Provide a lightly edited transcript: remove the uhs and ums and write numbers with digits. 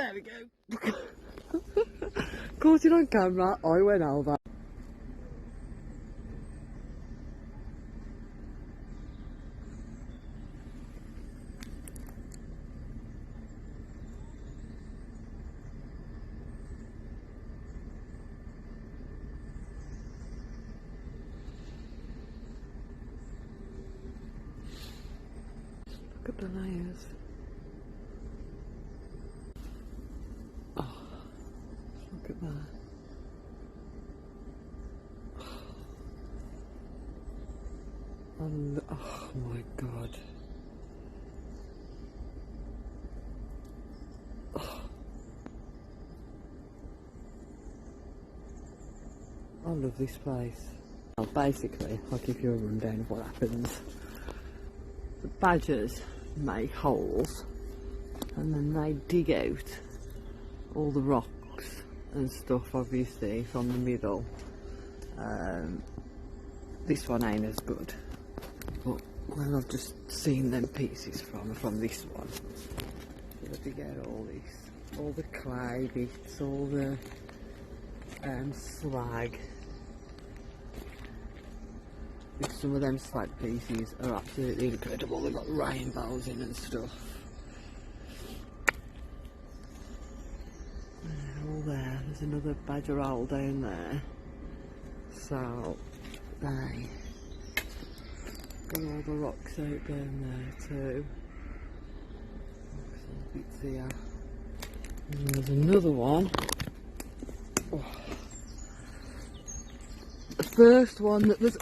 There we go. Caught it on camera, I went over. Look at the layers. Oh, look at that. And oh my god. Oh. I love this place. Well, basically, I'll give you a rundown of what happens. The badgers make holes and then they dig out all the rocks and stuff, obviously, from the middle. This one ain't as good, but well, I've just seen them pieces from this one. So they dig out all the clay bits, all the slag. Some of them slag pieces are absolutely incredible. They've got rainbows in and stuff. All there. There's another badger hole down there. So they got all the rocks out down there too. Some bits here. And there's another one. Oh. The first one that was.